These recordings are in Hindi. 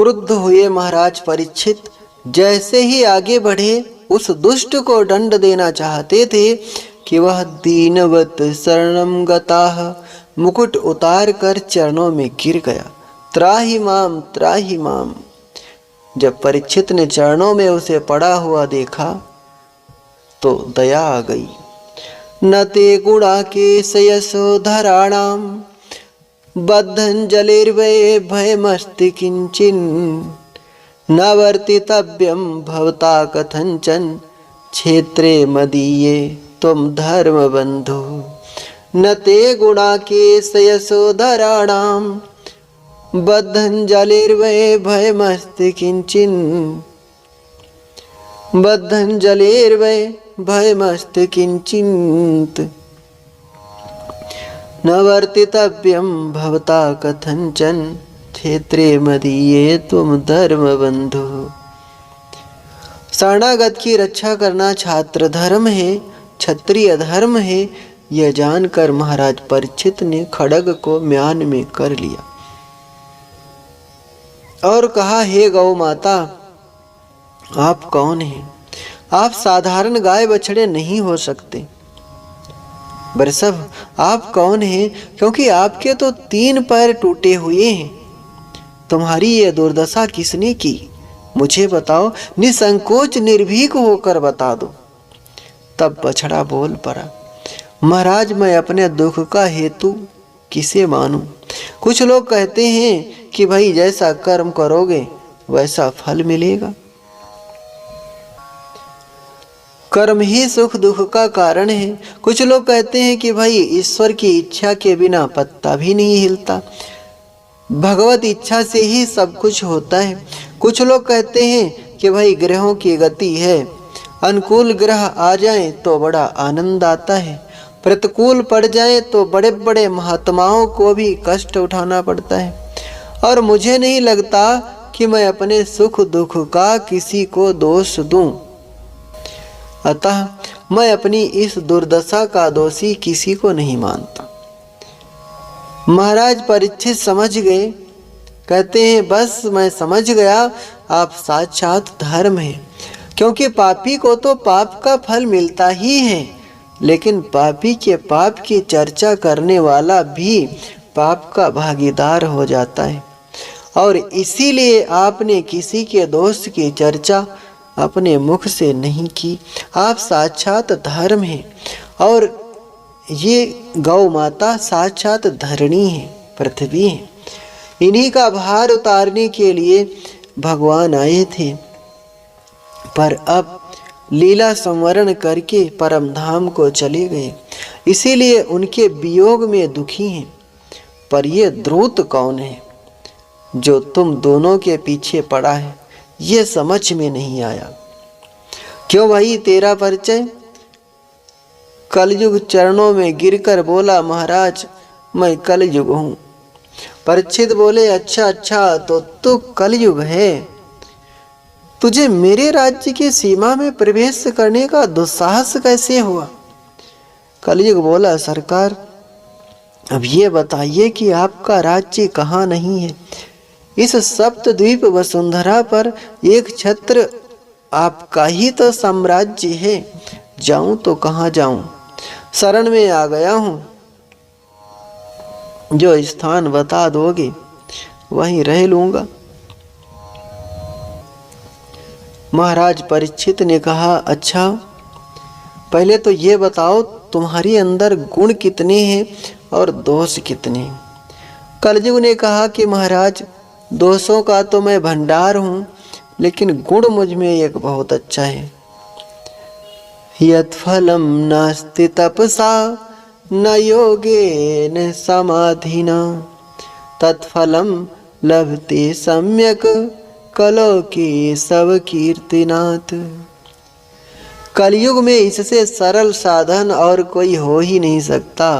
क्रुद्ध हुए महाराज परीक्षित जैसे ही आगे बढ़े उस दुष्ट को दंड देना चाहते थे कि वह दीनवत शरणम गताः मुकुट उतार कर चरणों में गिर गया। त्राहि माम त्राहि माम। जब परीक्षित ने चरणों में उसे पड़ा हुआ देखा तो दया आ गई। न ते गुणाकेशयशोधराणाम बद्धंजलिर्वै भयमस्ति किंचिन् न वर्तितव्यं भवता कथंचन क्षेत्रे मदीये त्वं धर्मबन्धो। न ते गुणाकेशयशोधराणां बद्धंजलिर्वै भयमस्ति किंचिन् बद्धंजलिर्वै भयमस्ति किंचित् न वर्तितव्यं भवता कथंचन क्षेत्रे मदीये त्वं धर्मबन्धो। शरणागत की रक्षा करना छात्र धर्म है, क्षत्रिय धर्म है, यह जानकर महाराज परीक्षित ने खड्ग को म्यान में कर लिया और कहा, हे गौ माता, आप कौन हैं? आप साधारण गाय बछड़े नहीं हो सकते। बरसभ, आप कौन हैं? क्योंकि आपके तो 3 पैर टूटे हुए हैं। तुम्हारी यह दुर्दशा किसने की? मुझे बताओ, निसंकोच निर्भीक होकर बता दो। तब बछड़ा बोल पड़ा, महाराज, मैं अपने दुख का हेतु किसे मानूं? कुछ लोग कहते हैं कि भाई जैसा कर्म करोगे वैसा फल मिलेगा। कर्म ही सुख दुख का कारण है। कुछ लोग कहते हैं कि भाई ईश्वर की इच्छा के बिना पत्ता भी नहीं हिलता, भगवत इच्छा से ही सब कुछ होता है। कुछ लोग कहते हैं कि भाई ग्रहों की गति है, अनुकूल ग्रह आ जाएं तो बड़ा आनंद आता है, प्रतिकूल पड़ जाएं तो बड़े बड़े महात्माओं को भी कष्ट उठाना पड़ता है। और मुझे नहीं लगता कि मैं अपने सुख दुख का किसी को दोष दूं, अतः मैं अपनी इस दुर्दशा का दोषी किसी को नहीं मानता। महाराज परीक्षित समझ गए, कहते हैं, बस मैं समझ गया, आप साक्षात धर्म हैं। क्योंकि पापी को तो पाप का फल मिलता ही है, लेकिन पापी के पाप की चर्चा करने वाला भी पाप का भागीदार हो जाता है। और इसीलिए आपने किसी के दोष की चर्चा अपने मुख से नहीं की। आप साक्षात धर्म हैं और ये गौ माता साक्षात धरणी है, पृथ्वी है। इन्हीं का भार उतारने के लिए भगवान आए थे, पर अब लीला संवरण करके परम धाम को चले गए, इसीलिए उनके वियोग में दुखी हैं। पर ये द्रूत कौन है जो तुम दोनों के पीछे पड़ा है, ये समझ में नहीं आया। क्यों भाई, तेरा परिचय? कलयुग चरणों में गिरकर बोला, महाराज, मैं कलयुग हूँ। परीक्षित बोले, अच्छा अच्छा, तो तू कलयुग है। तुझे मेरे राज्य की सीमा में प्रवेश करने का दुस्साहस कैसे हुआ? कलयुग बोला, सरकार, अब ये बताइए कि आपका राज्य कहाँ नहीं है। इस सप्तद्वीप वसुंधरा पर एक छत्र आपका ही तो साम्राज्य है। जाऊं तो कहाँ जाऊं? शरण में आ गया हूं, जो स्थान बता दोगे वहीं रह लूंगा। महाराज परीक्षित ने कहा, अच्छा, पहले तो ये बताओ तुम्हारे अंदर गुण कितने हैं और दोष कितने? कलयुग ने कहा कि महाराज, दोषों का तो मैं भंडार हूँ, लेकिन गुण मुझ में एक बहुत अच्छा है। यत्फलं नास्ति तपसा न योगेन समाधिना तत्फलं लभते सम्यक कलो के सब कीर्तिनाथ। कलयुग में इससे सरल साधन और कोई हो ही नहीं सकता।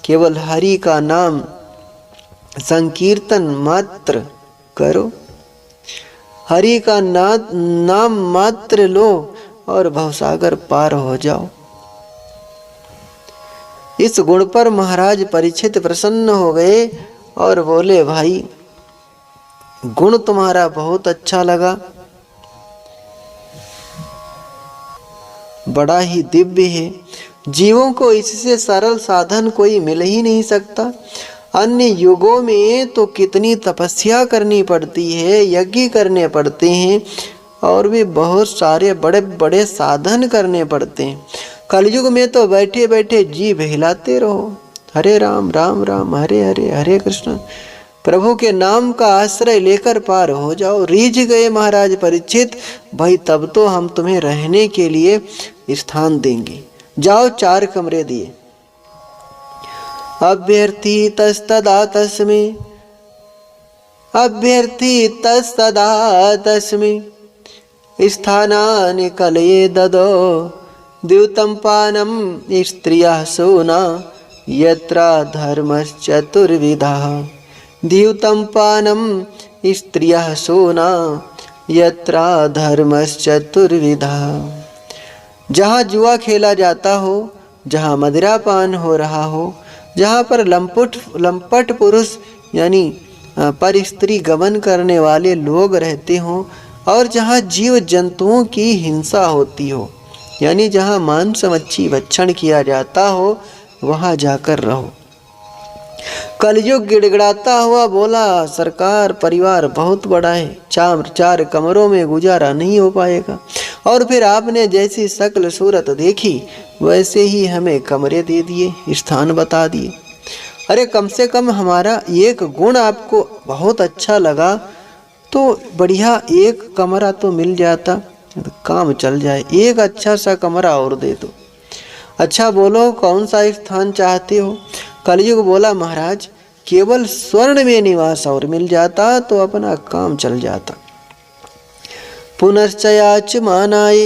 केवल हरि का नाम संकीर्तन मात्र करो, हरि का नाम मात्र लो और भवसागर पार हो जाओ। इस गुण पर महाराज परीक्षित प्रसन्न हो गए और बोले, भाई, गुण तुम्हारा बहुत अच्छा लगा, बड़ा ही दिव्य है। जीवों को इससे सरल साधन कोई मिल ही नहीं सकता। अन्य युगों में तो कितनी तपस्या करनी पड़ती है, यज्ञ करने पड़ते हैं और भी बहुत सारे बड़े बड़े साधन करने पड़ते हैं। कलयुग में तो बैठे बैठे जीभ हिलाते रहो, हरे राम राम राम हरे हरे हरे कृष्ण, प्रभु के नाम का आश्रय लेकर पार हो जाओ। रीझ गए महाराज परीक्षित, भाई तब तो हम तुम्हें रहने के लिए स्थान देंगे, जाओ 4 कमरे दिए। अभ्यर्थी तस्तदा तस्मै, अभ्यर्थी तस्तदा तस्मै स्थानानि कलये ददो, द्यूतं पानं स्त्रियः सूना यत्र धर्मश्चतुर्विधः, द्यूतं पानं स्त्रियः सूना यत्र धर्मश्चतुर्विधः। जहाँ जुआ खेला जाता हो, जहाँ मदिरापान हो रहा हो, जहाँ पर लंपट पुरुष यानी पर स्त्री गमन करने वाले लोग रहते हों, और जहाँ जीव जंतुओं की हिंसा होती हो, यानी जहाँ मांस मच्छी भक्षण किया जाता हो, वहाँ जाकर रहो। कलयुग गिड़गिड़ाता हुआ बोला, सरकार परिवार बहुत बड़ा है, 4 कमरों में गुजारा नहीं हो पाएगा, और फिर आपने जैसी शक्ल सूरत देखी वैसे ही हमें कमरे दे दिए, स्थान बता दिए। अरे कम से कम हमारा एक गुण आपको बहुत अच्छा लगा तो बढ़िया एक कमरा तो मिल जाता, काम चल जाए, एक अच्छा सा कमरा और दे दो। अच्छा बोलो कौन सा स्थान चाहते हो? कलयुग बोला, महाराज केवल स्वर्ण में निवास और मिल जाता तो अपना काम चल जाता। पुनश्चयाच मानाय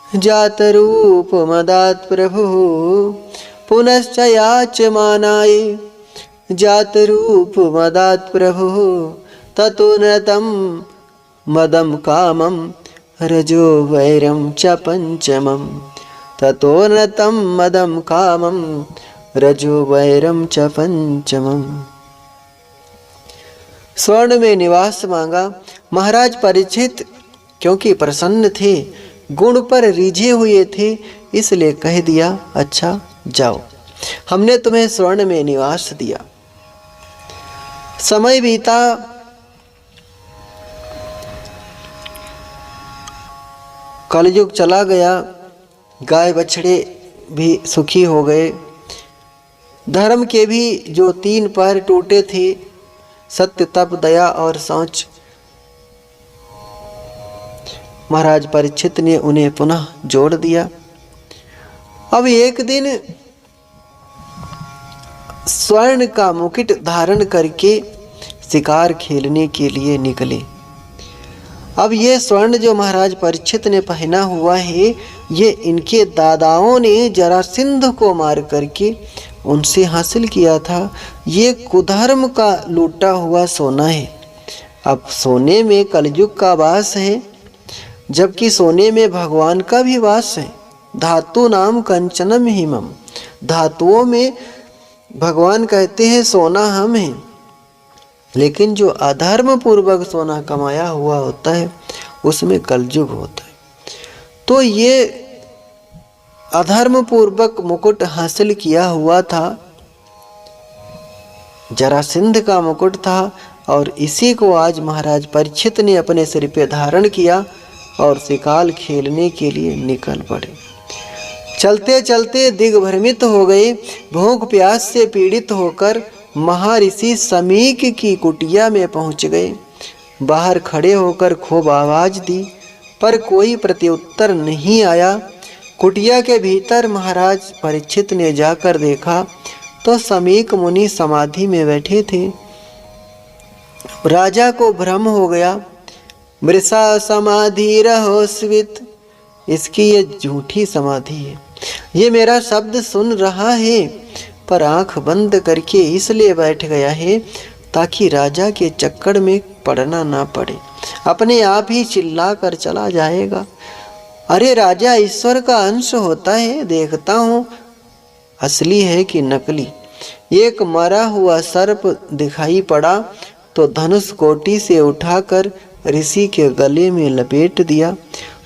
जात रूप मदात प्रभु, पुनश्चयाच मानाय जात रूप मदात प्रभु, ततोन्नतं मदं कामं रजो वैरं च पंचमं, ततोन्नतं मदं कामं रजो वैरम च पंचमम। स्वर्ण में निवास मांगा। महाराज परीक्षित क्योंकि प्रसन्न थे, गुण पर रिझे हुए थे, इसलिए कह दिया, अच्छा जाओ, हमने तुम्हें स्वर्ण में निवास दिया। समय बीता, कलयुग चला गया, गाय बछड़े भी सुखी हो गए, धर्म के भी जो 3 पैर टूटे थे, सत्य तप दया और शौच, महाराज परीक्षित ने उन्हें पुनः जोड़ दिया। अब एक दिन स्वर्ण का मुकुट धारण करके शिकार खेलने के लिए निकले। अब ये स्वर्ण जो महाराज परीक्षित ने पहना हुआ है, ये इनके दादाओं ने जरासिंध को मार करके उनसे हासिल किया था। ये कुधर्म का लूटा हुआ सोना है। अब सोने में कलयुग का वास है, जबकि सोने में भगवान का भी वास है। धातु नाम कंचनम हिमम, धातुओं में भगवान कहते हैं सोना हम हैं, लेकिन जो अधर्म पूर्वक सोना कमाया हुआ होता है उसमें कलयुग होता है। तो ये अधर्म पूर्वक मुकुट हासिल किया हुआ था, जरासिंध का मुकुट था, और इसी को आज महाराज परीक्षित ने अपने सिर पे धारण किया और शिकार खेलने के लिए निकल पड़े। चलते चलते दिग्भ्रमित हो गए, भूख प्यास से पीड़ित होकर महर्षि समीक की कुटिया में पहुंच गए। बाहर खड़े होकर खूब आवाज दी, पर कोई प्रत्युत्तर नहीं आया। कुटिया के भीतर महाराज परीक्षित ने जाकर देखा तो समीक मुनि समाधि में बैठे थे। राजा को भ्रम हो गया, मृषा समाधि रहो स्वित, इसकी ये झूठी समाधि है, ये मेरा शब्द सुन रहा है पर आंख बंद करके इसलिए बैठ गया है ताकि राजा के चक्कर में पड़ना ना पड़े, अपने आप ही चिल्ला कर चला जाएगा। अरे राजा ईश्वर का अंश होता है, देखता हूँ असली है कि नकली। एक मरा हुआ सर्प दिखाई पड़ा तो धनुष कोटि से उठाकर ऋषि के गले में लपेट दिया।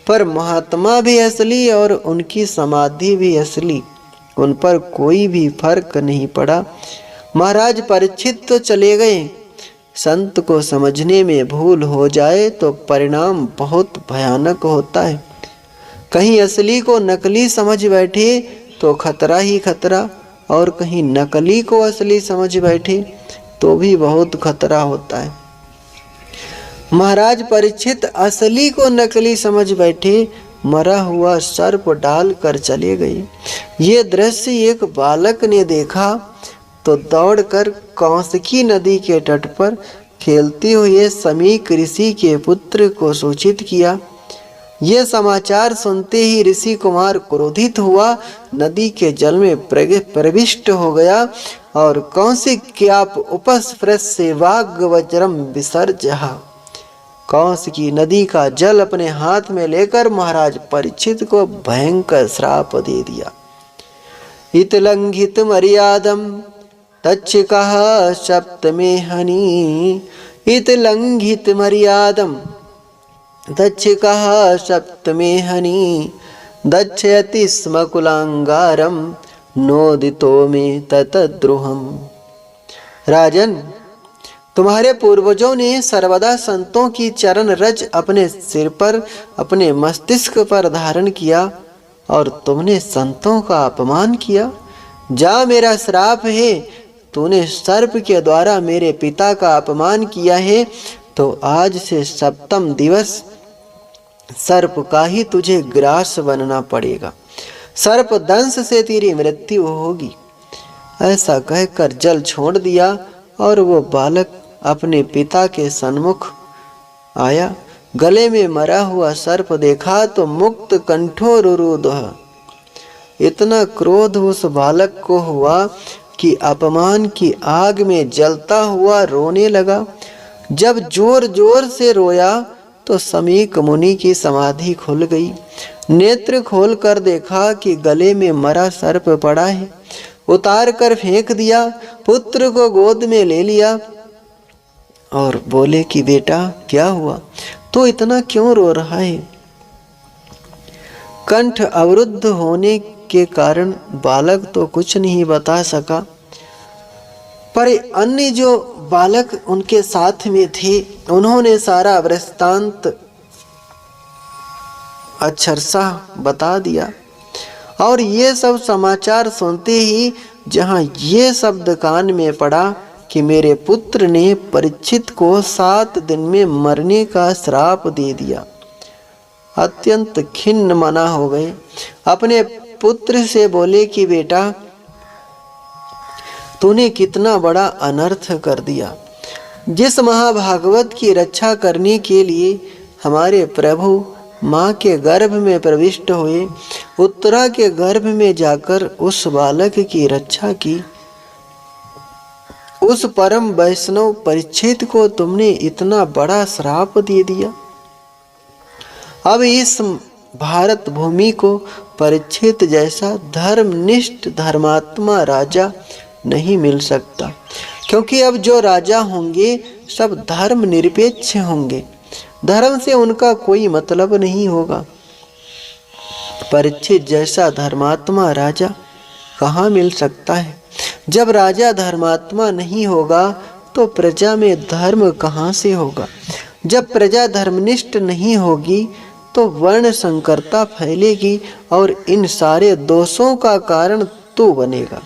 पर महात्मा भी असली और उनकी समाधि भी असली, उन पर कोई भी फर्क नहीं पड़ा। महाराज परीक्षित तो चले गए। संत को समझने में भूल हो जाए तो परिणाम बहुत भयानक होता है। कहीं असली को नकली समझ बैठे तो खतरा ही खतरा, और कहीं नकली को असली समझ बैठे तो भी बहुत खतरा होता है। महाराज परीक्षित असली को नकली समझ बैठे, मरा हुआ सर्प डाल कर चले गए। ये दृश्य एक बालक ने देखा तो दौड़कर कौशिकी नदी के तट पर खेलते हुए समीक ऋषि के पुत्र को सूचित किया। यह समाचार सुनते ही ऋषि कुमार क्रोधित हुआ, नदी के जल में प्रविष्ट हो गया और कौशिक्याप उपस्पृश्य वाग वज्रम विसर्जः। कौशिकी नदी का जल अपने हाथ में लेकर महाराज परीक्षित को भयंकर श्राप दे दिया। इत लंघित मर्यादम तच्छिकः सप्तमे हनि, इत लंघित मर्यादम दच्छिकः सप्तमे हनि, दच्छयति स्म कुलांगारम नोदितो में ततद्रुहम। राजन, तुम्हारे पूर्वजों ने सर्वदा संतों की चरण रज अपने सिर पर, अपने मस्तिष्क पर धारण किया और तुमने संतों का अपमान किया। जा, मेरा श्राप है, तूने सर्प के द्वारा मेरे पिता का अपमान किया है, तो आज से सप्तम दिवस सर्प का ही तुझे ग्रास बनना पड़ेगा। सर्प दंश से तेरी मृत्यु होगी। ऐसा कहकर जल छोड़ दिया और वो बालक अपने पिता के सन्मुख आया। गले में मरा हुआ सर्प देखा तो मुक्त कंठो रुरुदः। इतना क्रोध उस बालक को हुआ कि अपमान की आग में जलता हुआ रोने लगा। जब जोर जोर से रोया तो समीक मुनि की समाधि खुल गई। नेत्र खोल कर देखा कि गले में मरा सर्प पड़ा है। उतार कर फेंक दिया, पुत्र को गोद में ले लिया और बोले कि बेटा क्या हुआ, तो इतना क्यों रो रहा है। कंठ अवरुद्ध होने के कारण बालक तो कुछ नहीं बता सका, पर अन्य जो बालक उनके साथ में थे उन्होंने सारा वृत्तांत अक्षरशः बता दिया। और ये सब समाचार सुनते ही जहाँ ये शब्द कान में पड़ा कि मेरे पुत्र ने परीक्षित को 7 दिन में मरने का श्राप दे दिया, अत्यंत खिन्न मना हो गए। अपने पुत्र से बोले कि बेटा तूने कितना बड़ा अनर्थ कर दिया। जिस महाभागवत की रक्षा करने के लिए हमारे प्रभु माँ के गर्भ में प्रविष्ट हुए, उत्तरा के गर्भ में जाकर उस बालक की रक्षा की, उस परम वैष्णव परीक्षित को तुमने इतना बड़ा श्राप दे दिया। अब इस भारत भूमि को परीक्षित जैसा धर्मनिष्ठ धर्मात्मा राजा नहीं मिल सकता, क्योंकि अब जो राजा होंगे सब धर्म निरपेक्ष होंगे, धर्म से उनका कोई मतलब नहीं होगा। परीक्षित जैसा धर्मात्मा राजा कहाँ मिल सकता है। जब राजा धर्मात्मा नहीं होगा तो प्रजा में धर्म कहाँ से होगा। जब प्रजा धर्मनिष्ठ नहीं होगी तो वर्ण संकरता फैलेगी और इन सारे दोषों का कारण तू बनेगा।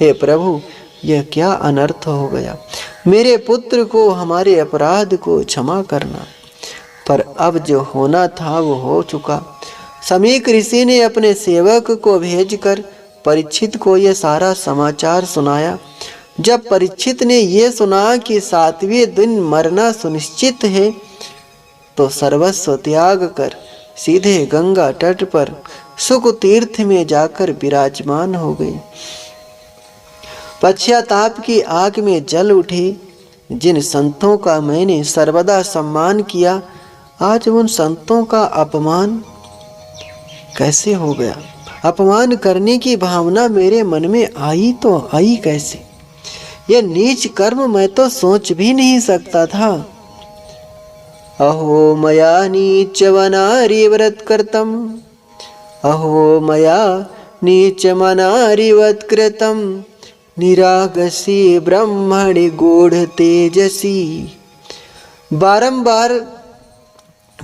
हे प्रभु, यह क्या अनर्थ हो गया। मेरे पुत्र को हमारे अपराध को क्षमा करना। पर अब जो होना था वो हो चुका। समीक ऋषि ने अपने सेवक को भेजकर परीक्षित को यह सारा समाचार सुनाया। जब परीक्षित ने यह सुना कि 7वें दिन मरना सुनिश्चित है तो सर्वस्व त्याग कर सीधे गंगा तट पर सुख तीर्थ में जाकर विराजमान हो गए। पश्चाताप की आग में जल उठे। जिन संतों का मैंने सर्वदा सम्मान किया, आज उन संतों का अपमान कैसे हो गया। अपमान करने की भावना मेरे मन में आई तो आई कैसे। यह नीच कर्म मैं तो सोच भी नहीं सकता था। अहो मया नीचमनारिव्रत कृतम्, अहो मया नीचमनारिवत् कृतम्, निरागसी ब्रह्मणि गूढ़ तेजसी। बारंबार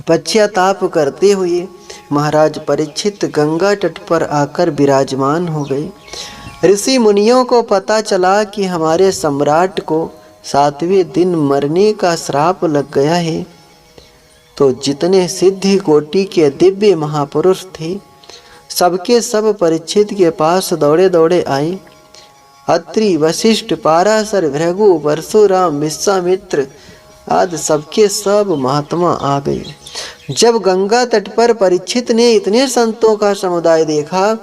पश्चाताप करते हुए महाराज परीक्षित गंगा तट पर आकर विराजमान हो गए। ऋषि मुनियों को पता चला कि हमारे सम्राट को 7वें दिन मरने का श्राप लग गया है, तो जितने सिद्धि कोटि के दिव्य महापुरुष थे सबके सब परीक्षित के पास दौड़े दौड़े आए। अत्रि, वशिष्ठ, पाराशर, भृगु, परशुराम, विश्वामित्र आदि सबके सब महात्मा आ गए। जब गंगा तट पर परीक्षित ने इतने संतों का समुदाय देखा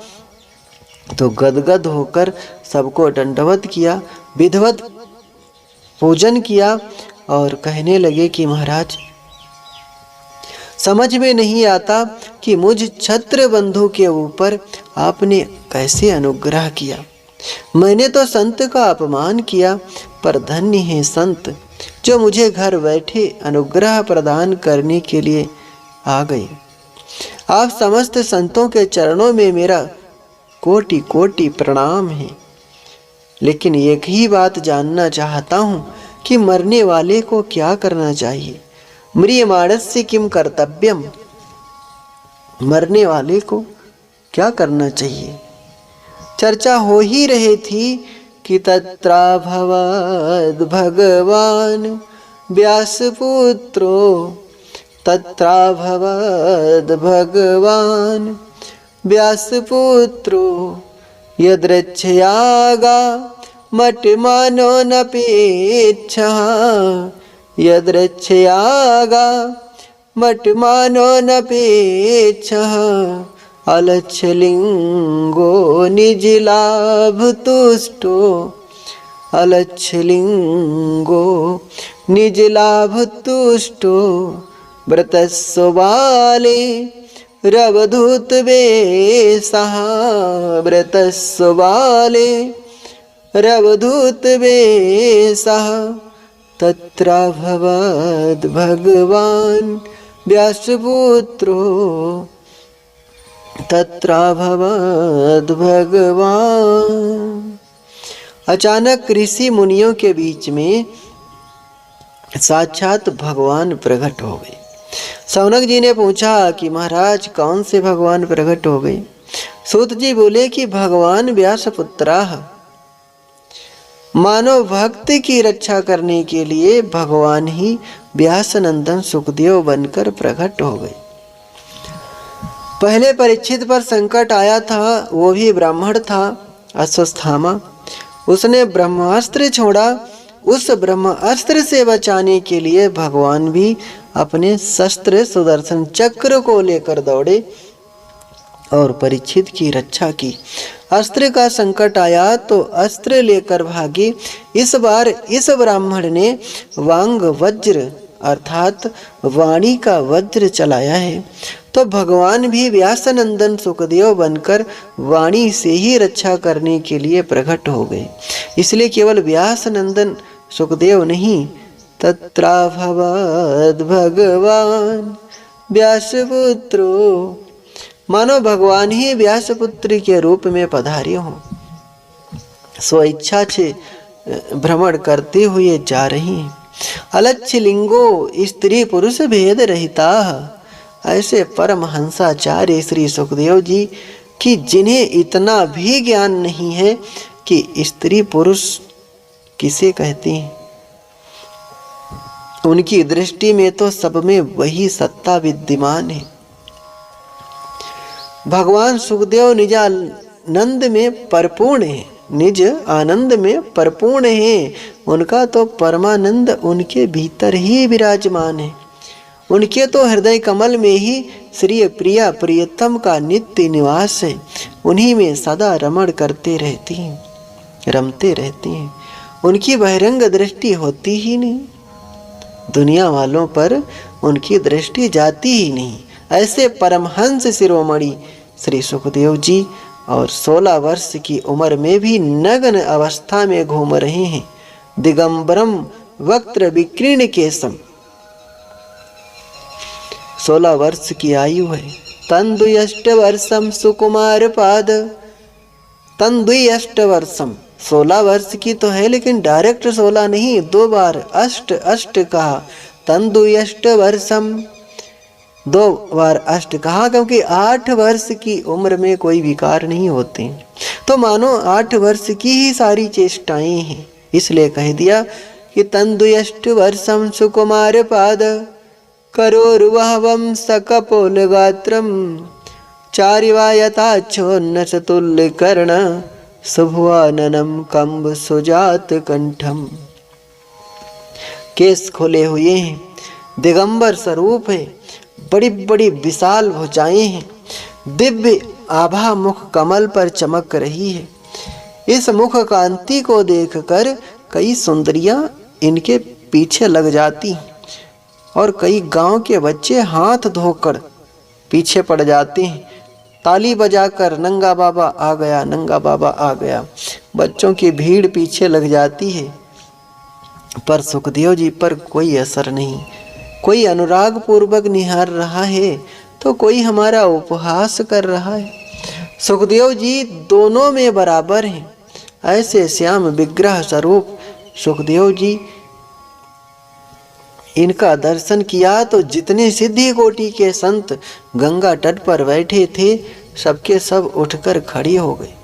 तो गदगद होकर सबको दंडवत किया, विधिवत पूजन किया और कहने लगे कि महाराज, समझ में नहीं आता कि मुझ क्षत्र बंधु के ऊपर आपने कैसे अनुग्रह किया। मैंने तो संत का अपमान किया, पर धन्य है संत जो मुझे घर बैठे अनुग्रह प्रदान करने के लिए आ गए। आप समस्त संतों के चरणों में मेरा कोटि कोटि प्रणाम है। लेकिन एक ही बात जानना चाहता हूँ कि मरने वाले को क्या करना चाहिए। म्रियमाणस्य किम कर्तव्यम, मरने वाले को क्या करना चाहिए। चर्चा हो ही रही थी कि तत्राभवद भगवान व्यासपुत्रो, तत्राभवद भगवान व्यासपुत्रो, यदृच्छयागा मठमानो नपेच्छः, यदृच्छयागा मठमानो नपेच्छः, अलच्छलिंगो निजलाभ तुष्टो, अलच्छलिंगो निजलाभ तुष्टो, व्रतस्व बाले रवधूत वेशः, व्रतस्व बाले रवधूत वेशः, तत्राभवद भगवान व्यासपुत्रो, तत्राभवद भगवान। अचानक ऋषि मुनियों के बीच में साक्षात भगवान प्रकट हो गए। सौनक जी ने पूछा कि महाराज कौन से भगवान प्रकट हो गए। सूत जी बोले कि भगवान व्यासपुत्राः, मानव भक्ति की रक्षा करने के लिए भगवान ही व्यासनंदन सुखदेव बनकर प्रकट हो गए। पहले परीक्षित पर संकट आया था, वो भी ब्राह्मण था अश्वत्थामा। उसने ब्रह्मास्त्र छोड़ा। उस ब्रह्मास्त्र से बचाने के लिए भगवान भी अपने शस्त्र सुदर्शन चक्र को लेकर दौड़े और परीक्षित की रक्षा की। अस्त्र का संकट आया तो अस्त्र लेकर भागे। इस बार इस ब्राह्मण ने वांग वज्र अर्थात वाणी का वज्र चलाया है, तो भगवान भी व्यासनंदन सुखदेव बनकर वाणी से ही रक्षा करने के लिए प्रकट हो गए। इसलिए केवल व्यासनंदन सुखदेव नहीं, तत्राभवद भगवान व्यासपुत्रो, मानो भगवान ही व्यासपुत्र के रूप में पधारे हों। स्वेच्छा से भ्रमण करते हुए जा रही हैं। अलक्ष्य लिंगो स्त्री पुरुष भेद रहिता, ऐसे परमहंसाचार्य श्री सुखदेव जी कि जिन्हें इतना भी ज्ञान नहीं है कि स्त्री पुरुष किसे कहते हैं। उनकी दृष्टि में तो सब में वही सत्ता विद्यमान है। भगवान सुखदेव निजानंद में परिपूर्ण है, निज आनंद में परिपूर्ण है। उनका तो परमानंद उनके भीतर ही विराजमान है। उनके तो हृदय कमल में ही श्री प्रिया प्रियतम का नित्य निवास है। उन्हीं में सदा रमण करते रहती हैं, रमते रहते हैं। उनकी बहिरंग दृष्टि होती ही नहीं, दुनिया वालों पर उनकी दृष्टि जाती ही नहीं। ऐसे परमहंस शिरोमणि श्री सुखदेव जी और 16 वर्ष की उम्र में भी नग्न अवस्था में घूम रहे हैं। दिगंबरम वक्त्र विकीर्ण केशम। 16 वर्ष की आयु है। तंदुयष्ट वर्षम सुकुमार पाद। तंदुयष्ट वर्षम 16 वर्ष की तो है, लेकिन डायरेक्ट 16 नहीं, 2 बार अष्ट अष्ट कहा। तंदुयष्ट वर्षम 2 बार अष्ट कहा, क्योंकि 8 वर्ष की उम्र में कोई विकार नहीं होते, तो मानो 8 वर्ष की ही सारी चेष्टाएं हैं, इसलिए कह दिया कि तंदुयष्ट वर्षम सुकुमार पाद करोरुवहवम सकपोल गात्रम चारिवायताच्छोन्नसतुल्य कर्ण शुभवाननम कंब सुजात कंठम। केस खोले हुए हैं, दिगंबर स्वरूप है, बड़ी बड़ी विशाल भुजाएं हैं, दिव्य आभा मुख कमल पर चमक रही है। इस मुख कांति को देखकर कई सुंदरियां इनके पीछे लग जाती हैं और कई गांव के बच्चे हाथ धोकर पीछे पड़ जाते हैं, ताली बजाकर नंगा बाबा आ गया, नंगा बाबा आ गया। बच्चों की भीड़ पीछे लग जाती है, पर सुखदेव जी पर कोई असर नहीं। कोई अनुराग पूर्वक निहार रहा है तो कोई हमारा उपहास कर रहा है। सुखदेव जी दोनों में बराबर हैं। ऐसे श्याम विग्रह स्वरूप सुखदेव जी, इनका दर्शन किया तो जितने सिद्धि कोटि के संत गंगा तट पर बैठे थे सबके सब उठकर खड़े हो गए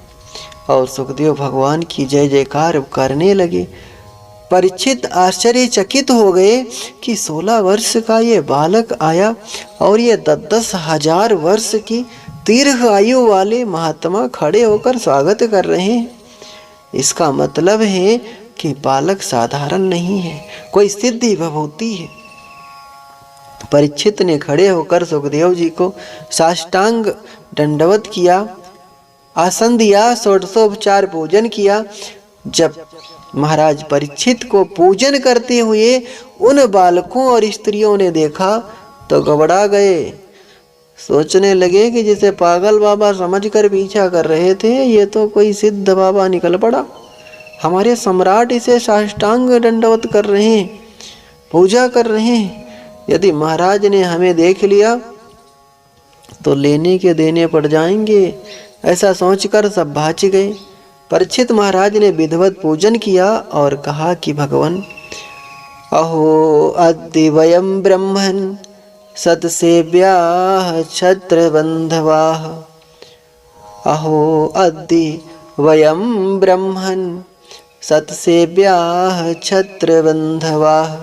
और सुखदेव भगवान की जय जयकार करने लगे। परीक्षित आश्चर्यचकित हो गए कि 16 वर्ष का ये बालक आया और ये 10-10 हजार वर्ष की दीर्घ आयु वाले महात्मा खड़े होकर स्वागत कर रहे हैं। इसका मतलब है कि बालक साधारण नहीं है, कोई सिद्धि विभूति है। परीक्षित ने खड़े होकर सुखदेव जी को साष्टांग दंडवत किया, आसन दिया, षोडशोपचार पूजन किया। जब महाराज परीक्षित को पूजन करते हुए उन बालकों और स्त्रियों ने देखा तो घबरा गए, सोचने लगे कि जिसे पागल बाबा समझकर पीछा कर रहे थे ये तो कोई सिद्ध बाबा निकल पड़ा। हमारे सम्राट इसे साष्टांग दंडवत कर रहे हैं, पूजा कर रहे हैं। यदि महाराज ने हमें देख लिया तो लेने के देने पड़ जाएंगे, ऐसा सोचकर सब भाच गए। परीक्षित महाराज ने विधिवत पूजन किया और कहा कि भगवान, अहो अद्य वयम ब्रह्मन् सतसेव्याः छत्रबन्धवाः। अहो अद्य वयम ब्रह्मन् सतसेव्याः छत्रबन्धवाः।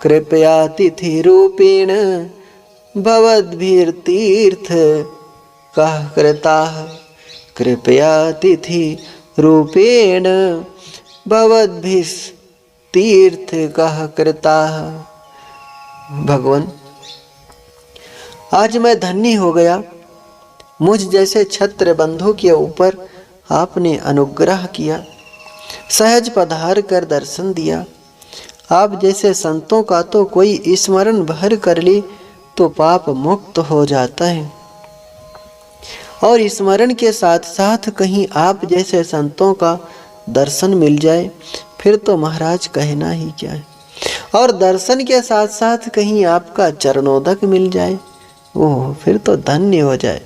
कृपया तिथिरूपेण भवद्भिर्तीर्थ कः कृताः। कृपया तिथि रूपेण भवद्भिस्तीर्थ कः कृताः। भगवान, आज मैं धन्य हो गया, मुझ जैसे छत्र बंधु के ऊपर आपने अनुग्रह किया, सहज पधार कर दर्शन दिया। आप जैसे संतों का तो कोई स्मरण भर कर ले तो पाप मुक्त हो जाता है, और स्मरण के साथ साथ कहीं आप जैसे संतों का दर्शन मिल जाए फिर तो महाराज कहना ही क्या है। और दर्शन के साथ साथ कहीं आपका चरणोदक मिल जाए, ओह फिर तो धन्य हो जाए।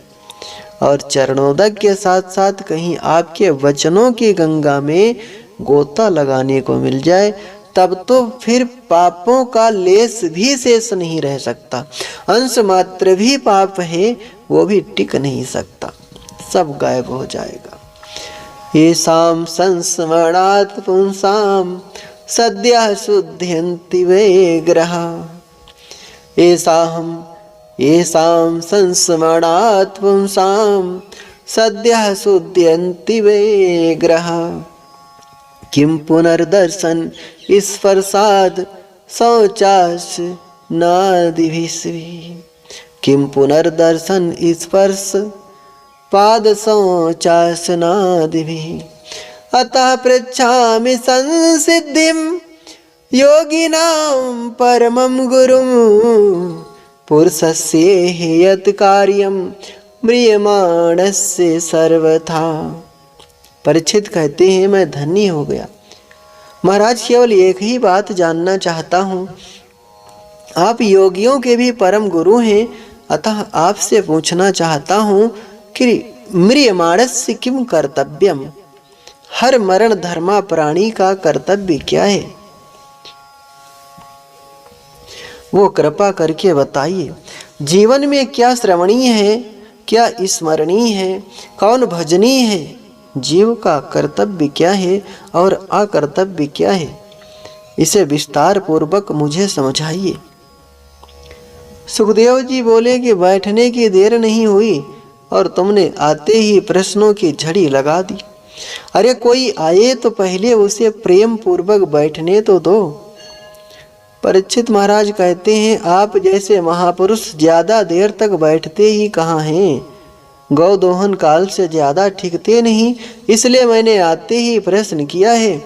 और चरणोदक के साथ साथ कहीं आपके वचनों की गंगा में गोता लगाने को मिल जाए, तब तो फिर पापों का लेस भी शेष नहीं रह सकता। अंश मात्र भी पाप है वो भी टिक नहीं सकता, सब गायब हो जाएगा। येषां संस्मरणात् पुंसां सद्यः शुद्ध्यन्ति विग्रहा। येषां संस्मरणात् पुंसां सद्यः शुद्ध्यन्ति विग्रहा। किं पुनर्दर्शन स्पर्शाद् शौचास् नादिभिस्वी। किं पुनर्दर्शन स्पर्श पाद शौचासनादिभिः। अतः पृच्छामि संसिद्धिं योगिनां परमं गुरुं। पुरुषस्य यत् कार्यं म्रियमाणस्य सर्वथा। परीक्षित कहते हैं मैं धन्य हो गया, महाराज, केवल एक ही बात जानना चाहता हूँ। आप योगियों के भी परम गुरु हैं, अतः आपसे पूछना चाहता हूँ कि म्रियमाणस्य किम कर्तव्यम, हर मरण धर्मा प्राणी का कर्तव्य क्या है, वो कृपा करके बताइए। जीवन में क्या श्रवणीय है, क्या स्मरणीय है, कौन भजनीय है, जीव का कर्तव्य क्या है और अकर्तव्य क्या है, इसे विस्तार पूर्वक मुझे समझाइए। सुखदेव जी बोले कि बैठने की देर नहीं हुई और तुमने आते ही प्रश्नों की झड़ी लगा दी। अरे कोई आए तो पहले उसे प्रेम पूर्वक बैठने तो दो। परीक्षित महाराज कहते हैं, आप जैसे महापुरुष ज्यादा देर तक बैठते ही कहाँ हैं, गौ दोहन काल से ज्यादा टिकते नहीं, इसलिए मैंने आते ही प्रश्न किया है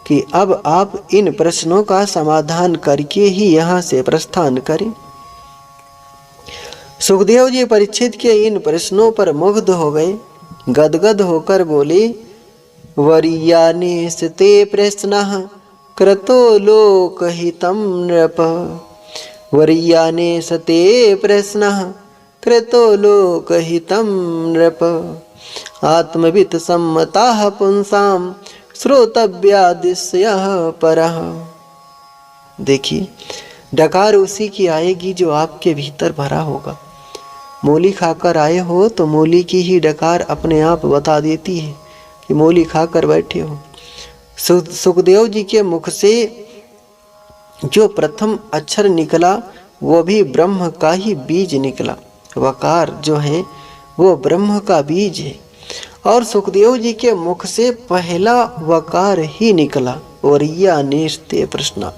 कि अब आप इन प्रश्नों का समाधान करके ही यहाँ से प्रस्थान करें। सुखदेव जी परीक्षित के इन प्रश्नों पर मुग्ध हो गए, गदगद होकर बोले, वरीयाने स्ते प्रश्नः क्रतो लोकहितं नृप, वरीयाने स्ते प्रश्नः क्रतो लोकहितं नृप, आत्मवित् सम्मताः पुंसां श्रोतव्यादिशयः परः। देखिए, डकार उसी की आएगी जो आपके भीतर भरा होगा। मूली खाकर आए हो तो मूली की ही डकार अपने आप बता देती है कि मूली खाकर बैठे हो। सुखदेव जी के मुख से जो प्रथम अक्षर निकला वो भी ब्रह्म का ही बीज निकला। वकार जो है वो ब्रह्म का बीज है और सुखदेव जी के मुख से पहला वकार ही निकला, वरीया नेस्ते प्रश्न।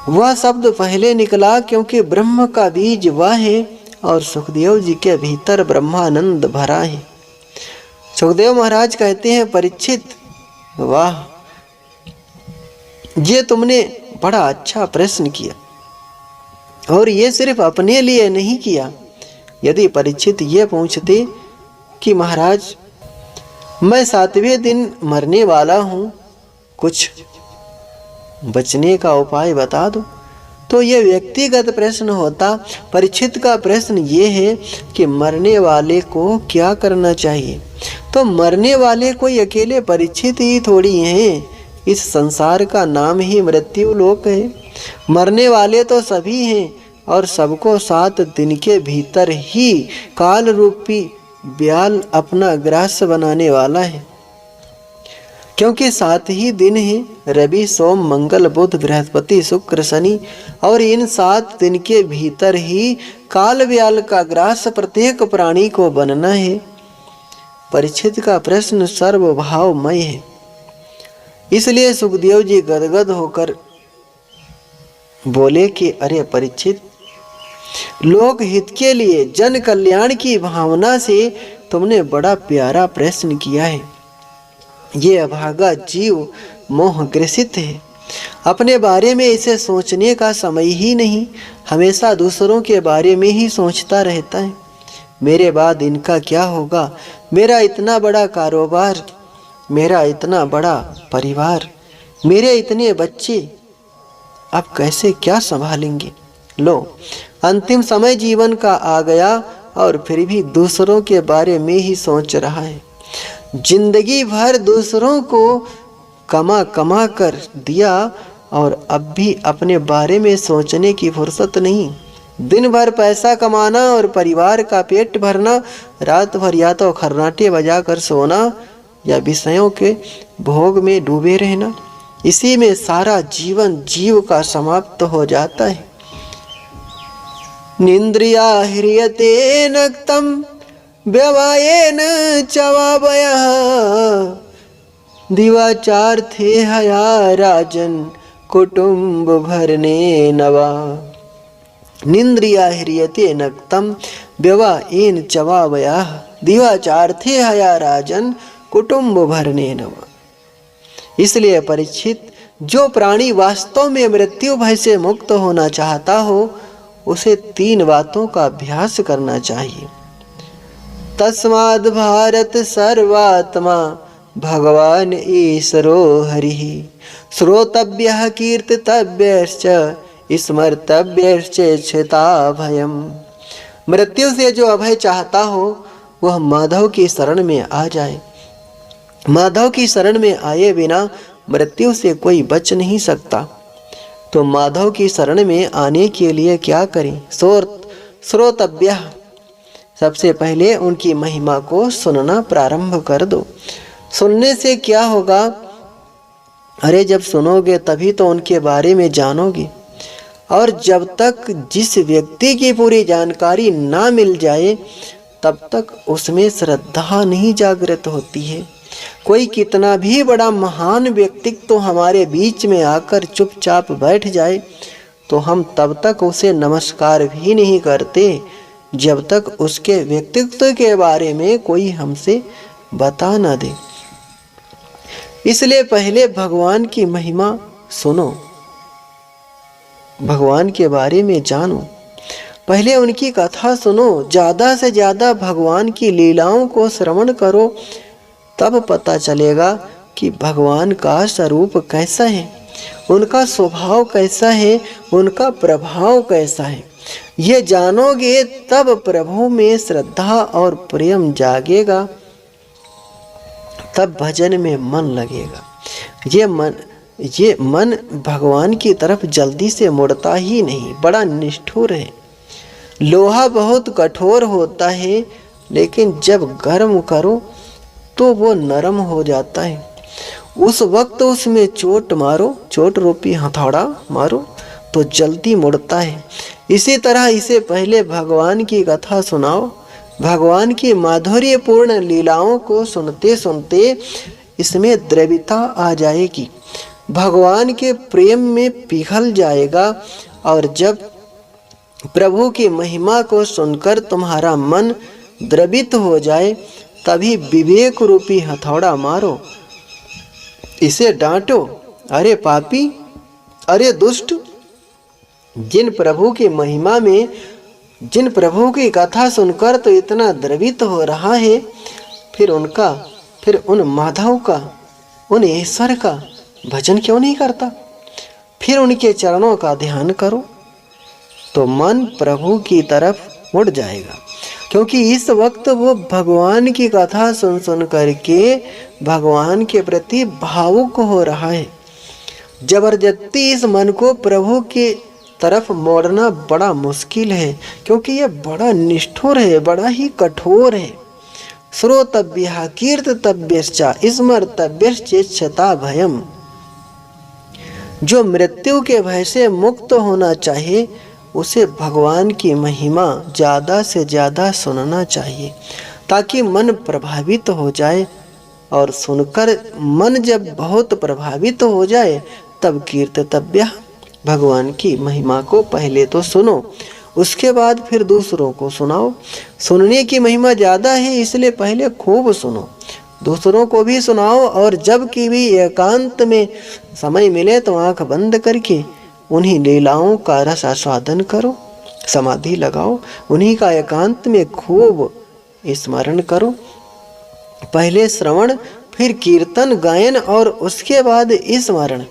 वह शब्द पहले निकला क्योंकि ब्रह्म का बीज वह है और सुखदेव जी के भीतर ब्रह्मानंद भरा है। सुखदेव महाराज कहते हैं, परीक्षित वाह, ये तुमने बड़ा अच्छा प्रश्न किया और ये सिर्फ अपने लिए नहीं किया। यदि परीक्षित ये पूछते कि महाराज मैं 7वें दिन मरने वाला हूँ, कुछ बचने का उपाय बता दो, तो यह व्यक्तिगत प्रश्न होता। परीक्षित का प्रश्न ये है कि मरने वाले को क्या करना चाहिए। तो मरने वाले कोई अकेले परीक्षित ही थोड़ी हैं, इस संसार का नाम ही मृत्यु लोक है। मरने वाले तो सभी हैं और सबको 7 दिन के भीतर ही काल रूपी ब्याल अपना ग्रास बनाने वाला है, क्योंकि 7 ही दिन हैं, रवि सोम मंगल बुध बृहस्पति शुक्र शनि, और इन 7 दिन के भीतर ही काल व्याल का ग्रास प्रत्येक प्राणी को बनना है। परीक्षित का प्रश्न सर्वभावमय है, इसलिए सुखदेव जी गदगद होकर बोले कि अरे परीक्षित, लोक हित के लिए जन कल्याण की भावना से तुमने बड़ा प्यारा प्रश्न किया है। ये अभागा जीव मोह ग्रसित है, अपने बारे में इसे सोचने का समय ही नहीं, हमेशा दूसरों के बारे में ही सोचता रहता है। मेरे बाद इनका क्या होगा, मेरा इतना बड़ा कारोबार, मेरा इतना बड़ा परिवार, मेरे इतने बच्चे, अब कैसे क्या संभालेंगे। लो, अंतिम समय जीवन का आ गया और फिर भी दूसरों के बारे में ही सोच रहा है। जिंदगी भर दूसरों को कमा कमा कर दिया और अब भी अपने बारे में सोचने की फुर्सत नहीं। दिन भर पैसा कमाना और परिवार का पेट भरना, रात भर या तो खर्राटे बजा कर सोना या विषयों के भोग में डूबे रहना, इसी में सारा जीवन जीव का समाप्त हो जाता है। निंद्रिया ह्रियते नक्तम व्यवायेन चवावयः, दिवाचार्थे हया राजन कुटुंब भरने नवा। निंद्रिया ह्रियते नक्तम व्यवायेन चवावयः, दिवाचार्थे हया राजन कुटुंब भरने नवा। इसलिए परीक्षित, जो प्राणी वास्तव में मृत्यु भय से मुक्त होना चाहता हो उसे 3 बातों का अभ्यास करना चाहिए। तस्माद् भारत सर्वात्मा भगवान ईश्वरो हरिः श्रोतव्यः कीर्तितव्यश्च स्मर्तव्यश्चेच्छता भयम। मृत्यु से जो अभय चाहता हो वह माधव की शरण में आ जाए। माधव की शरण में आए बिना मृत्यु से कोई बच नहीं सकता। तो माधव की शरण में आने के लिए क्या करें? श्रोतव्य, सबसे पहले उनकी महिमा को सुनना प्रारंभ कर दो। सुनने से क्या होगा? अरे जब सुनोगे तभी तो उनके बारे में जानोगे। और जब तक जिस व्यक्ति की पूरी जानकारी ना मिल जाए तब तक उसमें श्रद्धा नहीं जागृत होती है। कोई कितना भी बड़ा महान व्यक्तित्व तो हमारे बीच में आकर चुपचाप बैठ जाए तो हम तब तक उसे नमस्कार भी नहीं करते जब तक उसके व्यक्तित्व के बारे में कोई हमसे बता ना दे। इसलिए पहले भगवान की महिमा सुनो, भगवान के बारे में जानो, पहले उनकी कथा सुनो, ज़्यादा से ज़्यादा भगवान की लीलाओं को श्रवण करो, तब पता चलेगा कि भगवान का स्वरूप कैसा है, उनका स्वभाव कैसा है, उनका प्रभाव कैसा है। ये जानोगे तब प्रभु में श्रद्धा और प्रेम जागेगा, तब भजन में मन लगेगा। ये मन भगवान की तरफ जल्दी से मुड़ता ही नहीं, बड़ा निष्ठुर है। लोहा बहुत कठोर होता है लेकिन जब गर्म करो तो वो नरम हो जाता है। उस वक्त उसमें चोट मारो, चोट रूपी हथौड़ा मारो तो जल्दी मुड़ता है। इसी तरह इसे पहले भगवान की कथा सुनाओ। भगवान की माधुर्यपूर्ण लीलाओं को सुनते सुनते इसमें द्रविता आ जाएगी, भगवान के प्रेम में पिघल जाएगा। और जब प्रभु की महिमा को सुनकर तुम्हारा मन द्रवित हो जाए तभी विवेक रूपी हथौड़ा मारो, इसे डांटो। अरे पापी, अरे दुष्ट, जिन प्रभु की महिमा में, जिन प्रभु की कथा सुनकर तो इतना द्रवित हो रहा है, फिर उन माधव का, उन ईश्वर का भजन क्यों नहीं करता? फिर उनके चरणों का ध्यान करो तो मन प्रभु की तरफ मुड़ जाएगा। क्योंकि इस वक्त वो भगवान की कथा सुन सुन करके भगवान के प्रति भावुक हो रहा है। जबरदस्ती इस मन को प्रभु के तरफ मोड़ना बड़ा मुश्किल है, क्योंकि ये बड़ा निष्ठुर है, बड़ा ही कठोर है। श्रोतव्यः कीर्तितव्यश्च स्मर्तव्यश्चेच्छता भयम। जो मृत्यु के भय से मुक्त होना चाहे उसे भगवान की महिमा ज़्यादा से ज़्यादा सुनना चाहिए, ताकि मन प्रभावित हो जाए। और सुनकर मन जब बहुत प्रभावित हो जाए तब कीर्तितव्य, भगवान की महिमा को पहले तो सुनो, उसके बाद फिर दूसरों को सुनाओ। सुनने की महिमा ज़्यादा है इसलिए पहले खूब सुनो, दूसरों को भी सुनाओ। और जब कि भी एकांत में समय मिले तो आंख बंद करके उन्हीं लीलाओं का रस आस्वादन करो, समाधि लगाओ, उन्हीं का एकांत में खूब स्मरण करो। पहले श्रवण, फिर कीर्तन गायन और उसके बाद स्मरण,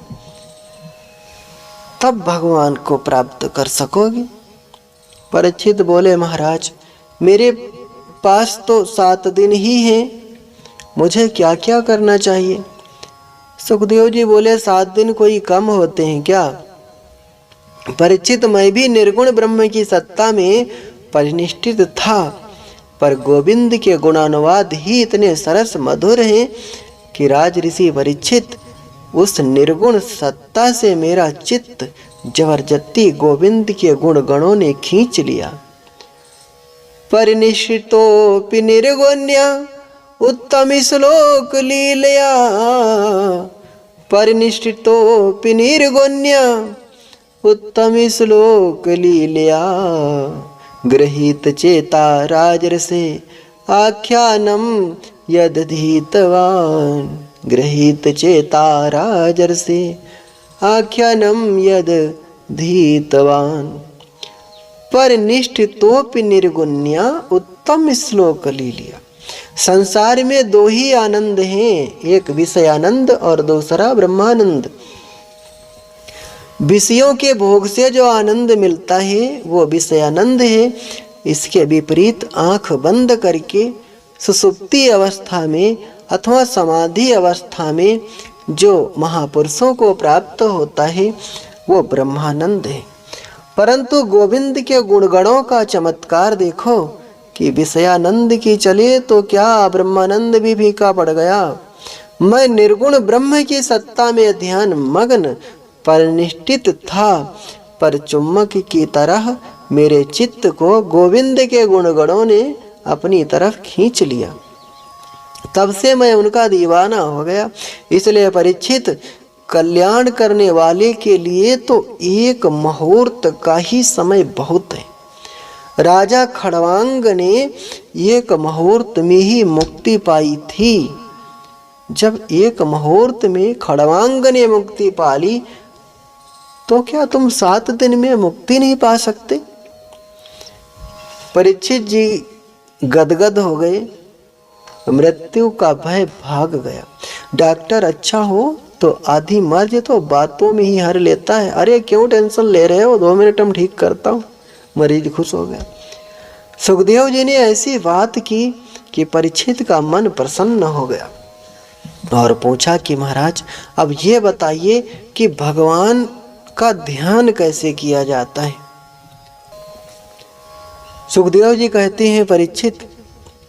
तब भगवान को प्राप्त कर सकोगे। परीक्षित बोले, महाराज मेरे पास तो 7 दिन ही हैं, मुझे क्या क्या करना चाहिए? सुखदेव जी बोले, 7 दिन कोई कम होते हैं क्या? परीक्षित, मैं भी निर्गुण ब्रह्म की सत्ता में परिनिष्ठित था, पर गोविंद के गुणानुवाद ही इतने सरस मधुर हैं कि राज ऋषि परीक्षित, उस निर्गुण सत्ता से मेरा चित्त जबरदस्ती गोविंद के गुण गणों ने खींच लिया। परिनिष्ठितोऽपि निर्गुण्य उत्तम श्लोक लीलया, परिनिष्ठितोऽपि निर्गुण्य उत्तम श्लोक लीलया, गृहीत चेता राजर्षे आख्यानम यदधीतवान, गृहीत चेता राजर्षे आख्यानम यदधीतवान, परिनिष्ठितोऽपि निर्गुण्य उत्तम श्लोक लीलया। संसार में दो ही आनंद हैं, एक विषय आनंद और दूसरा ब्रह्मानंद। विषयों के भोग से जो आनंद मिलता है वो विषय आनंद है। इसके विपरीत आंख बंद करके सुसुप्ति अवस्था में अथवा समाधि अवस्था में जो महापुरुषों को प्राप्त होता है वो ब्रह्मानंद है। परंतु गोविंद के गुणगणों का चमत्कार देखो कि विषयानंद की चले तो क्या ब्रह्मानंद भी फीका पड़ गया। मैं निर्गुण ब्रह्म की सत्ता में ध्यान मग्न परिनिष्ठित था, पर चुम्बक की तरह मेरे चित्त को गोविंद के गुणगणों ने अपनी तरफ खींच लिया। तब से मैं उनका दीवाना हो गया। इसलिए परीक्षित, कल्याण करने वाले के लिए तो एक मुहूर्त का ही समय बहुत है। राजा खड़वांग ने एक मुहूर्त में ही मुक्ति पाई थी। जब एक मुहूर्त में खड़वांग ने मुक्ति पाली तो क्या तुम 7 दिन में मुक्ति नहीं पा सकते? परीक्षित जी गदगद हो गए। मृत्यु का भय भाग गया। डॉक्टर अच्छा हो तो आधी मर्ज तो बातों में ही हर लेता है। अरे क्यों टेंशन ले रहे हो, 2 मिनट में ठीक करता हूँ। मरीज खुश हो गया। सुखदेव जी ने ऐसी बात की कि परीक्षित का मन प्रसन्न हो गया और पूछा कि महाराज अब ये बताइए कि भगवान का ध्यान कैसे किया जाता है। सुखदेव जी कहते हैं, परीक्षित,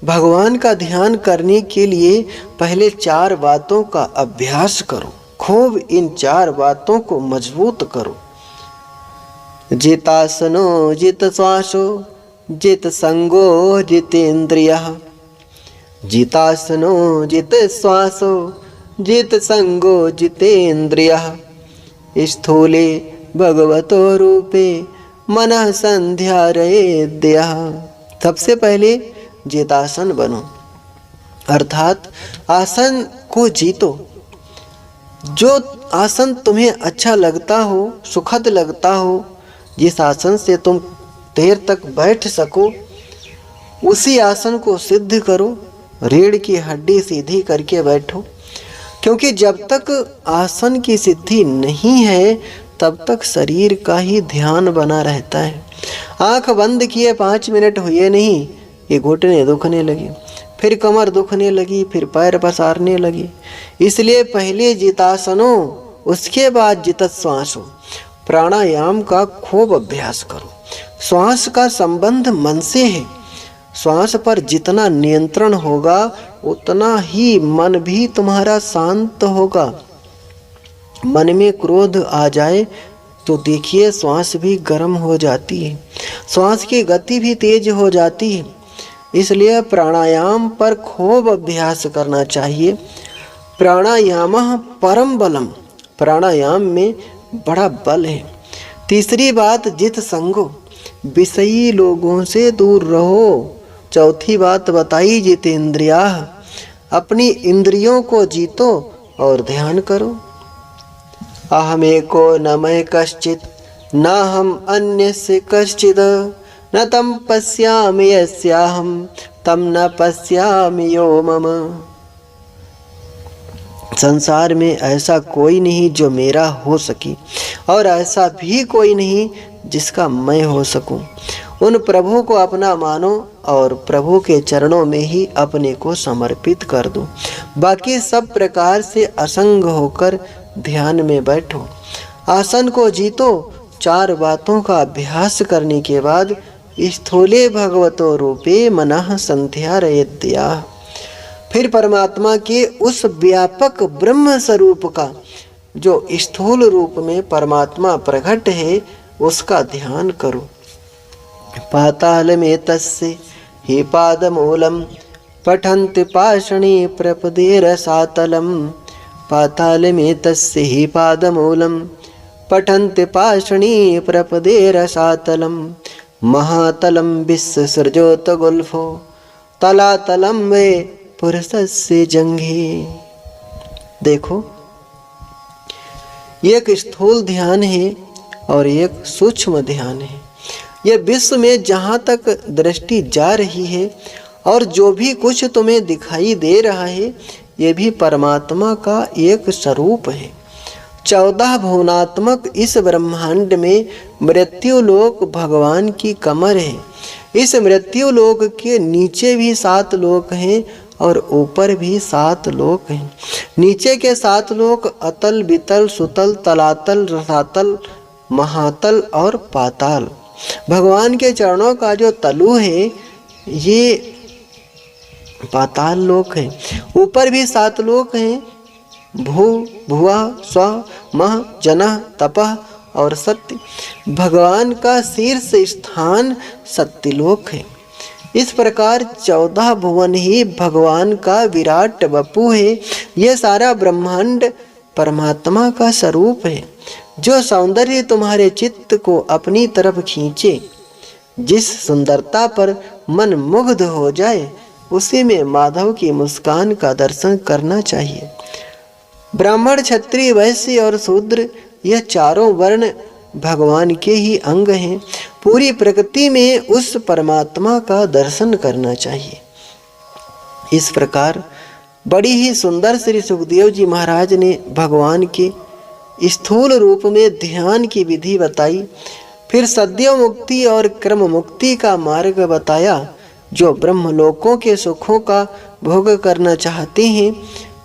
भगवान का ध्यान करने के लिए पहले 4 बातों का अभ्यास करो। खूब इन 4 बातों को मजबूत करो। जितासनो जित श्वासो जित संगो जितेन्द्रियः। जितासनो जित श्वासो जित संगो जितेन्द्रियः। स्थूले भगवतो रूपे मनः संध्यारयेद्यः। सबसे पहले जितासन बनो, अर्थात आसन को जीतो। जो आसन तुम्हें अच्छा लगता हो, सुखद लगता हो, जिस आसन से तुम देर तक बैठ सको, उसी आसन को सिद्ध करो। रीढ़ की हड्डी सीधी करके बैठो, क्योंकि जब तक आसन की सिद्धि नहीं है तब तक शरीर का ही ध्यान बना रहता है। आंख बंद किए 5 मिनट हुए नहीं, ये घुटने दुखने लगे, फिर कमर दुखने लगी, फिर पैर पसारने लगी। इसलिए पहले जितासनो, उसके बाद जितत श्वासो। प्राणायाम का खूब अभ्यास करो। श्वास का संबंध मन से है। श्वास पर जितना नियंत्रण होगा उतना ही मन भी तुम्हारा शांत होगा। मन में क्रोध आ जाए तो देखिए श्वास भी गर्म हो जाती है, श्वास की गति भी तेज हो जाती है। इसलिए प्राणायाम पर खूब अभ्यास करना चाहिए। प्राणायामः परम बलम, प्राणायाम में बड़ा बल है। तीसरी बात जित संगो, विषयी लोगों से दूर रहो। चौथी बात बताई जितेन्द्रियाः, अपनी इंद्रियों को जीतो और ध्यान करो। अहमेको न मैं कश्चित् न हम अन्यस्य कश्चित् न तम पश्यामि यस्याहं तम न पश्यामि यो मम। संसार में ऐसा कोई नहीं जो मेरा हो सके और ऐसा भी कोई नहीं जिसका मैं हो सकूं। उन प्रभु को अपना मानो और प्रभु के चरणों में ही अपने को समर्पित कर दो। बाकी सब प्रकार से असंग होकर ध्यान में बैठो। आसन को जीतो। 4 बातों का अभ्यास करने के बाद स्थूले भगवतो रूपे मनः संध्यारयेद्यः, फिर परमात्मा के उस व्यापक ब्रह्म स्वरूप का जो स्थूल रूप में परमात्मा प्रकट है उसका ध्यान करो। पाताल में तस्य हि पादमूलम पठन्ति पाषणी प्रपदे रसातलम। पाताल में तस्य हि पादमूलम पठन्ति पाषणी प्रपदे रसातलम। महातलम विश्वसृजोत गुल्फो तलातलम वे पुरुषस्य जंघे। देखो, एक स्थूल ध्यान है और एक सूक्ष्म ध्यान है। यह विश्व में जहाँ तक दृष्टि जा रही है और जो भी कुछ तुम्हें दिखाई दे रहा है ये भी परमात्मा का एक स्वरूप है। 14 भुवनात्मक इस ब्रह्मांड में मृत्युलोक भगवान की कमर है। इस मृत्युलोक के नीचे भी 7 लोक हैं और ऊपर भी 7 लोक हैं। नीचे के 7 लोक अतल, वितल, सुतल, तलातल, रसातल, महातल और पाताल। भगवान के चरणों का जो तलु है ये पाताल लोक है। ऊपर भी 7 लोक हैं, भू, भुवा, स्व, मह, जनः, तपः और सत्य। भगवान का शीर्ष स्थान सत्यलोक है। इस प्रकार 14 भुवन ही भगवान का विराट वपु है। यह सारा ब्रह्मांड परमात्मा का स्वरूप है। जो सौंदर्य तुम्हारे चित्त को अपनी तरफ खींचे, जिस सुंदरता पर मन मुग्ध हो जाए, उसी में माधव की मुस्कान का दर्शन करना चाहिए। ब्राह्मण, क्षत्रिय, वैश्य और शूद्र यह चारों वर्ण भगवान के ही अंग हैं। पूरी प्रकृति में उस परमात्मा का दर्शन करना चाहिए। इस प्रकार बड़ी ही सुंदर श्री सुखदेव जी महाराज ने भगवान के स्थूल रूप में ध्यान की विधि बताई। फिर सद्यो मुक्ति और क्रम मुक्ति का मार्ग बताया। जो ब्रह्मलोकों के सुखों का भोग करना चाहते हैं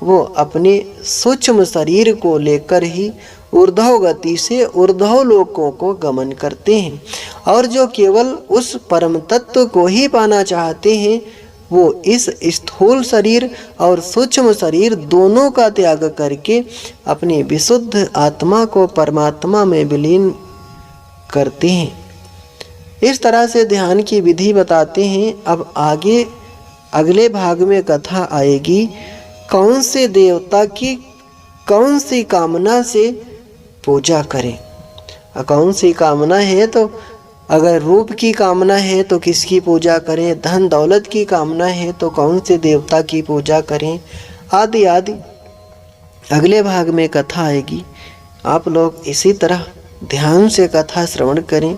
वो अपने सूक्ष्म शरीर को लेकर ही ऊर्ध्व गति से ऊर्ध्व लोकों को गमन करते हैं। और जो केवल उस परम तत्व को ही पाना चाहते हैं वो इस स्थूल शरीर और सूक्ष्म शरीर दोनों का त्याग करके अपनी विशुद्ध आत्मा को परमात्मा में विलीन करते हैं। इस तरह से ध्यान की विधि बताते हैं। अब आगे अगले भाग में कथा आएगी कौन से देवता की कौन सी कामना से पूजा करें। कौन सी कामना है तो अगर रूप की कामना है तो किसकी पूजा करें, धन दौलत की कामना है तो कौन से देवता की पूजा करें, आदि आदि अगले भाग में कथा आएगी। आप लोग इसी तरह ध्यान से कथा श्रवण करें।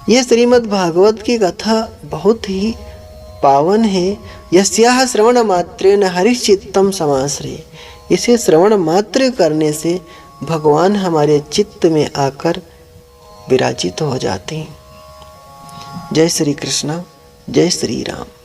ये श्रीमद् भागवत की कथा बहुत ही पावन है। यस्याः श्रवण मात्रेण हरिश्चित्तम समाश्रये। इसे श्रवण मात्र करने से भगवान हमारे चित्त में आकर विराजित हो जाते हैं। जय श्री कृष्ण, जय श्री राम।